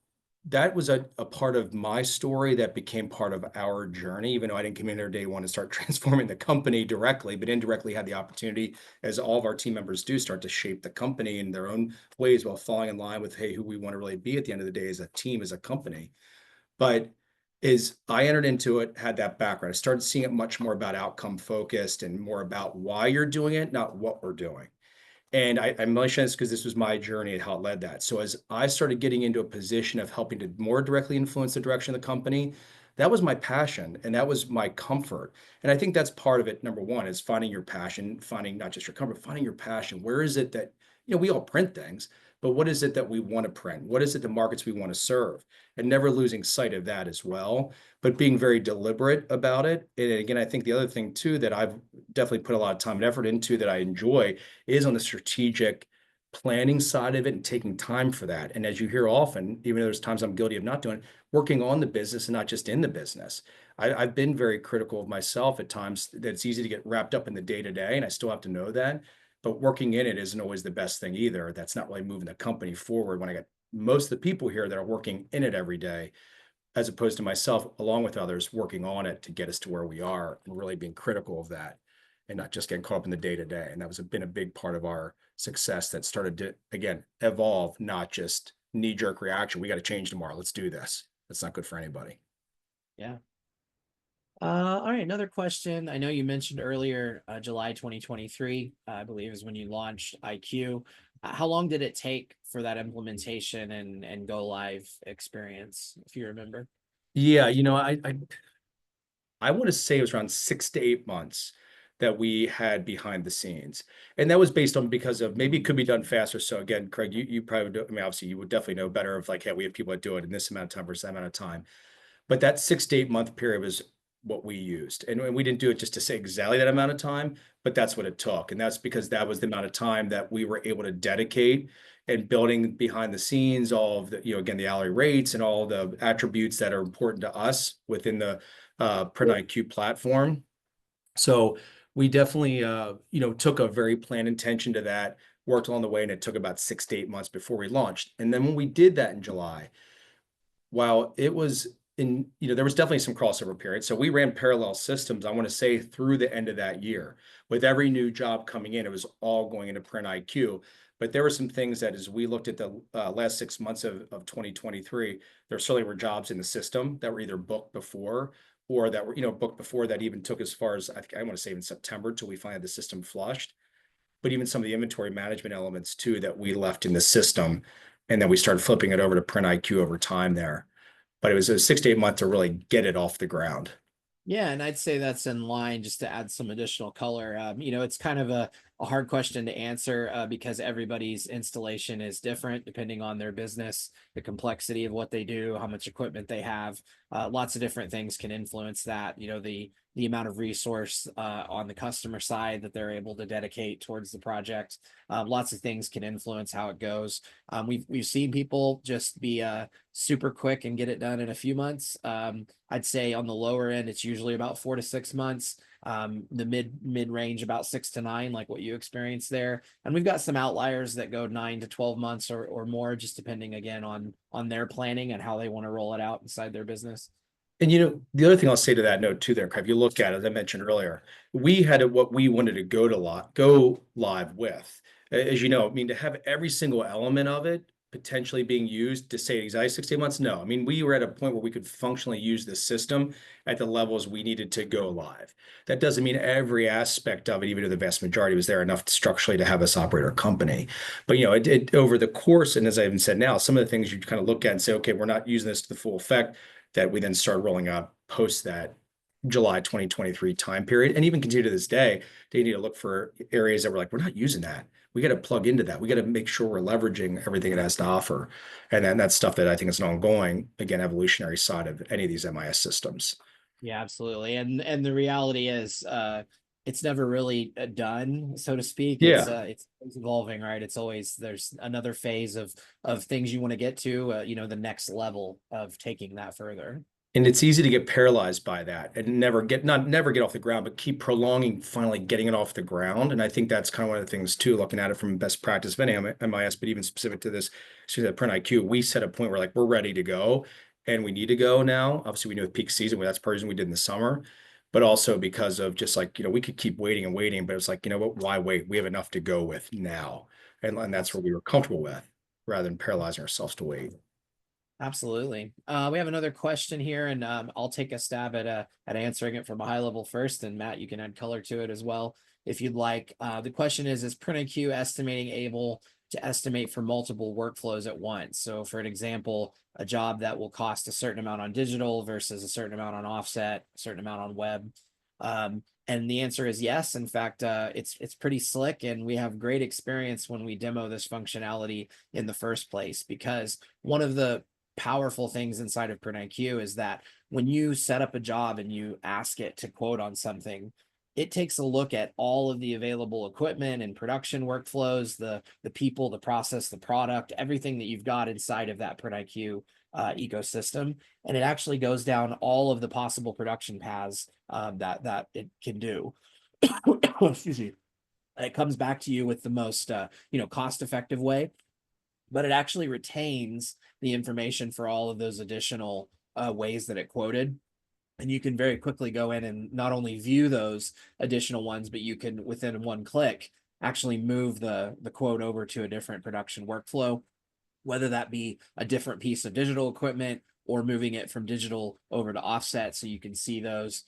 that was a part of my story that became part of our journey, even though I didn't come in here day one to start transforming the company directly, but indirectly had the opportunity, as all of our team members do, start to shape the company in their own ways while falling in line with, hey, who we want to really be at the end of the day as a team, as a company. But as I entered into it, had that background, I started seeing it much more about outcome focused and more about why you're doing it, not what we're doing. And I mention this because this was my journey and how it led that. So as I started getting into a position of helping to more directly influence the direction of the company, that was my passion and that was my comfort. And I think that's part of it. Number one is finding your passion, finding not just your comfort, finding your passion. Where is it that, we all print things, but what is it that we want to print? What is it the markets we want to serve? And never losing sight of that as well, but being very deliberate about it. And again, I think the other thing too that I've definitely put a lot of time and effort into that I enjoy is on the strategic planning side of it and taking time for that. And as you hear often, even though there's times I'm guilty of not doing it, working on the business and not just in the business. I've been very critical of myself at times that it's easy to get wrapped up in the day to day, and I still have to know that. But working in it isn't always the best thing either. That's not really moving the company forward when I got most of the people here that are working in it every day, as opposed to myself, along with others, working on it to get us to where we are and really being critical of that and not just getting caught up in the day to day. And that was been a big part of our success that started to, again, evolve, not just knee jerk reaction. We got to change tomorrow. Let's do this. That's not good for anybody. Yeah. All right, another question. I know you mentioned earlier, July 2023, I believe is when you launched IQ. How long did it take for that implementation and go live experience, if you remember? Yeah, I want to say it was around 6 to 8 months that we had behind the scenes. And that was based on because of maybe it could be done faster. So again, Craig, you probably would, I mean, obviously you would definitely know better of like, hey, we have people that do it in this amount of time versus that amount of time. But that 6 to 8 month period was what we used. And we didn't do it just to say exactly that amount of time, but that's what it took. And that's because that was the amount of time that we were able to dedicate and building behind the scenes, all of the, again, the hourly rates and all the attributes that are important to us within the printIQ platform. So we definitely, took a very planned intention to that, worked along the way, and it took about 6 to 8 months before we launched. And then when we did that in July, while it was there was definitely some crossover period. So we ran parallel systems, I want to say, through the end of that year. With every new job coming in, it was all going into printIQ. But there were some things that as we looked at the last 6 months of 2023, there certainly were jobs in the system that were either booked before or that were, booked before that even took as far as I want to say in September till we finally had the system flushed. But even some of the inventory management elements too that we left in the system. And then we started flipping it over to printIQ over time there. But it was a 6 to 8 months to really get it off the ground. Yeah, and I'd say that's in line just to add some additional color. It's kind of a hard question to answer because everybody's installation is different depending on their business, the complexity of what they do, how much equipment they have. Lots of different things can influence that. The amount of resource on the customer side that they're able to dedicate towards the project. Lots of things can influence how it goes. We've seen people just be super quick and get it done in a few months. I'd say on the lower end, it's usually about 4 to 6 months. the mid range about 6 to 9, like what you experienced there. And we've got some outliers that go 9 to 12 months or more, just depending again on their planning and how they want to roll it out inside their business. And the other thing I'll say to that note too, there, Craig, if you look at it, as I mentioned earlier, we had what we wanted to go live with. As you know, I mean, to have every single element of it potentially being used to say exactly 16 months, no. I mean, we were at a point where we could functionally use the system at the levels we needed to go live. That doesn't mean every aspect of it, even though the vast majority was there enough structurally to have us operate our company. But it over the course, and as I even said now, some of the things you kind of look at and say, okay, we're not using this to the full effect, that we then started rolling out post that July 2023 time period. And even continue to this day, they need to look for areas that we're like, we're not using that. We got to plug into that. We got to make sure we're leveraging everything it has to offer. And then that's stuff that I think is an ongoing, again, evolutionary side of any of these MIS systems. Yeah, absolutely. And the reality is it's never really done, so to speak. Yeah. It's evolving, right? It's always there's another phase of things you want to get to, the next level of taking that further. And it's easy to get paralyzed by that and never get off the ground, but keep prolonging finally getting it off the ground. And I think that's kind of one of the things too, looking at it from best practice of any MIS, but even specific to this, so that printIQ, we set a point where like we're ready to go and we need to go now. Obviously, we knew with peak season, that's part of the reason we did in the summer, but also because of just like, we could keep waiting and waiting, but it's like, what, why wait? We have enough to go with now. And that's what we were comfortable with rather than paralyzing ourselves to wait. Absolutely. We have another question here, and I'll take a stab at answering it from a high level first, and Matt, you can add color to it as well if you'd like. The question is printIQ estimating able to estimate for multiple workflows at once? So for an example, a job that will cost a certain amount on digital versus a certain amount on offset, a certain amount on web. And the answer is yes. In fact, it's pretty slick, and we have great experience when we demo this functionality in the first place, because one of the powerful things inside of printIQ is that when you set up a job and you ask it to quote on something, it takes a look at all of the available equipment and production workflows, the people, the process, the product, everything that you've got inside of that printIQ ecosystem, and it actually goes down all of the possible production paths that it can do. Excuse me. And it comes back to you with the most cost-effective way, but it actually retains the information for all of those additional ways that it quoted. And you can very quickly go in and not only view those additional ones, but you can, within one click, actually move the quote over to a different production workflow, whether that be a different piece of digital equipment or moving it from digital over to offset so you can see those,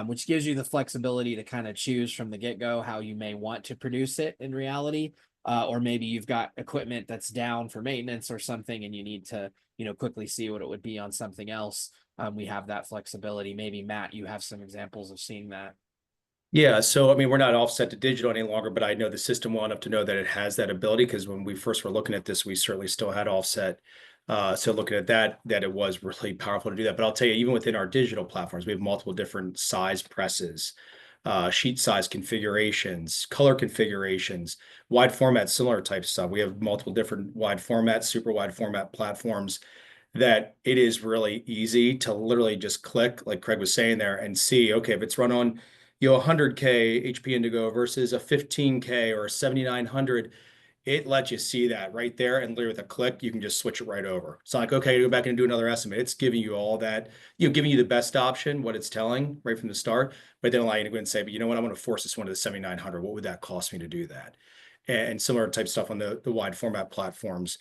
which gives you the flexibility to kind of choose from the get-go how you may want to produce it in reality. Or maybe you've got equipment that's down for maintenance or something, and you need to, quickly see what it would be on something else. We have that flexibility. Maybe Matt, you have some examples of seeing that. Yeah, so I mean, we're not offset to digital any longer, but I know the system well enough to know that it has that ability, because when we first were looking at this, we certainly still had offset. So looking at that it was really powerful to do that. But I'll tell you, even within our digital platforms, we have multiple different size presses, sheet size configurations, color configurations, wide format, similar type stuff. We have multiple different wide format, super wide format platforms that it is really easy to literally just click, like Craig was saying there, and see, okay, if it's run on 100K HP Indigo versus a 15K or a 7900, it lets you see that right there, and literally with a click, you can just switch it right over. It's not like, okay, go back and do another estimate. It's giving you all that, giving you the best option, what it's telling right from the start, but then allow you to go and say, but you know what, I want to force this one to the 7900. What would that cost me to do that? And similar type stuff on the wide format platforms.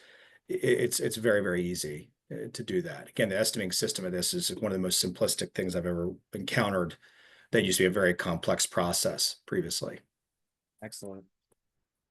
It's very, very easy to do that. Again, the estimating system of this is one of the most simplistic things I've ever encountered. That used to be a very complex process previously. Excellent.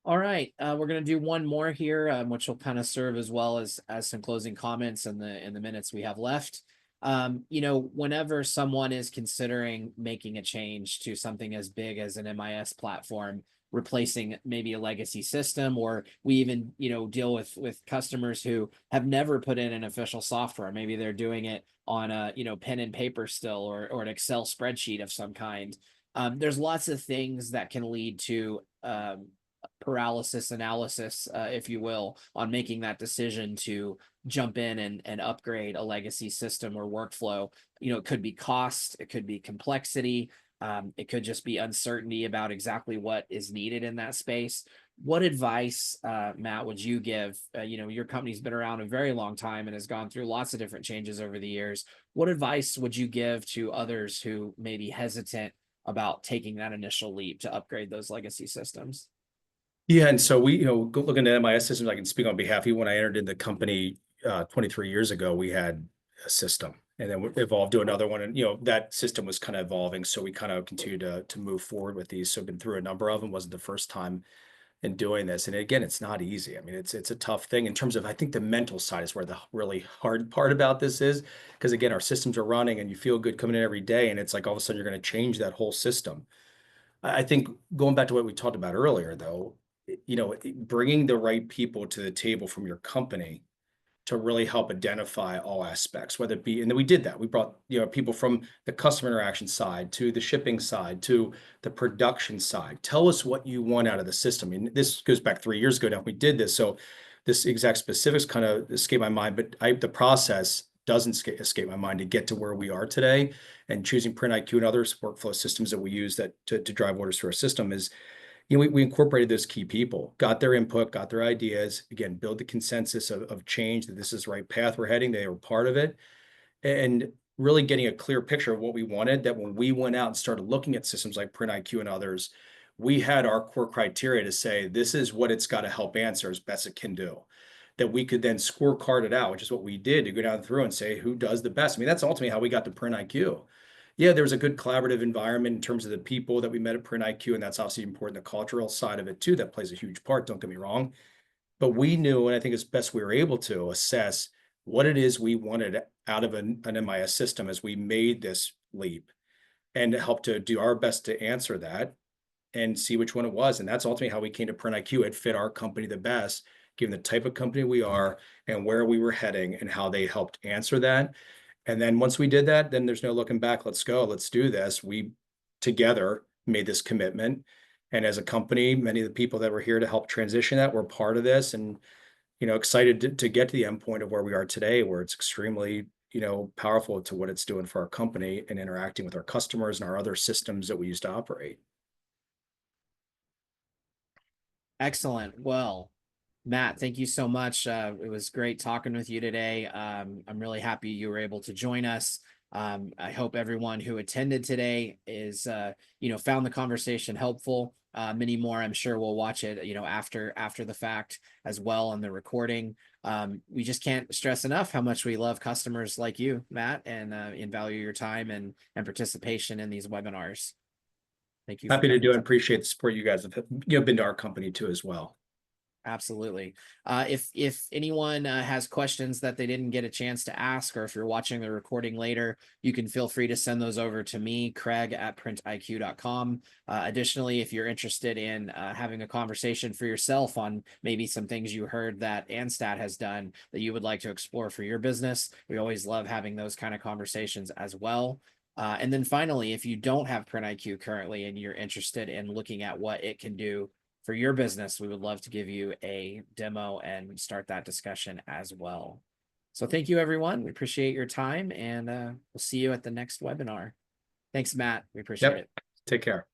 All right, we're going to do one more here, which will kind of serve as well as some closing comments in the minutes we have left. Whenever someone is considering making a change to something as big as an MIS platform, replacing maybe a legacy system, or we even deal with customers who have never put in an official software. Maybe they're doing it on a pen and paper still, or an Excel spreadsheet of some kind. There's lots of things that can lead to paralysis analysis, if you will, on making that decision to jump in and upgrade a legacy system or workflow. It could be cost, it could be complexity, It could just be uncertainty about exactly what is needed in that space. What advice, Matt, would you give? Your company's been around a very long time and has gone through lots of different changes over the years. What advice would you give to others who may be hesitant about taking that initial leap to upgrade those legacy systems? Yeah, and so we, looking at MIS systems, I can speak on behalf of you. When I entered in the company 23 years ago, we had a system, and then we evolved to another one, and that system was kind of evolving. So we kind of continued to move forward with these. So been through a number of them. Wasn't the first time in doing this, and again, it's not easy. I mean, it's a tough thing in terms of, I think the mental side is where the really hard part about this is, because again, our systems are running, and you feel good coming in every day, and it's like all of a sudden you're going to change that whole system. I think going back to what we talked about earlier, though, bringing the right people to the table from your company to really help identify all aspects, whether it be, and then we did that. We brought, people from the customer interaction side to the shipping side to the production side. Tell us what you want out of the system. And this goes back 3 years ago now. We did this. So this exact specifics kind of escape my mind, but the process doesn't escape my mind to get to where we are today. And choosing printIQ and other workflow systems that we use that to drive orders through our system is, we incorporated those key people, got their input, got their ideas, again, build the consensus of change, that this is the right path we're heading. They were part of it, and really getting a clear picture of what we wanted, that when we went out and started looking at systems like printIQ and others, we had our core criteria to say, this is what it's got to help answer as best it can do. That we could then scorecard it out, which is what we did, to go down through and say, who does the best? I mean, that's ultimately how we got to printIQ. Yeah, there was a good collaborative environment in terms of the people that we met at printIQ, and that's obviously important. The cultural side of it too, that plays a huge part, don't get me wrong. But we knew, and I think it's best we were able to assess what it is we wanted out of an MIS system as we made this leap, and to help to do our best to answer that and see which one it was. And that's ultimately how we came to printIQ. It fit our company the best, given the type of company we are and where we were heading and how they helped answer that. And then once we did that, then there's no looking back. Let's go. Let's do this. We together made this commitment. And as a company, many of the people that were here to help transition that were part of this, and, excited to get to the end point of where we are today, where it's extremely, powerful to what it's doing for our company and interacting with our customers and our other systems that we used to operate. Excellent. Well, Matt, thank you so much. It was great talking with you today. I'm really happy you were able to join us. I hope everyone who attended today found the conversation helpful. Many more, I'm sure, will watch it, after the fact as well on the recording. We just can't stress enough how much we love customers like you, Matt, and value your time and participation in these webinars. Thank you for Happy to coming. do it. Appreciate the support you guys have, been to our company too as well. Absolutely. If anyone has questions that they didn't get a chance to ask, or if you're watching the recording later, you can feel free to send those over to me, Craig at printiq.com. Additionally, if you're interested in having a conversation for yourself on maybe some things you heard that Anstadt has done that you would like to explore for your business, we always love having those kind of conversations as well. And then finally, if you don't have printIQ currently and you're interested in looking at what it can do for your business, we would love to give you a demo and start that discussion as well. So thank you, everyone. We appreciate your time, and we'll see you at the next webinar. Thanks, Matt. We appreciate it. Take care.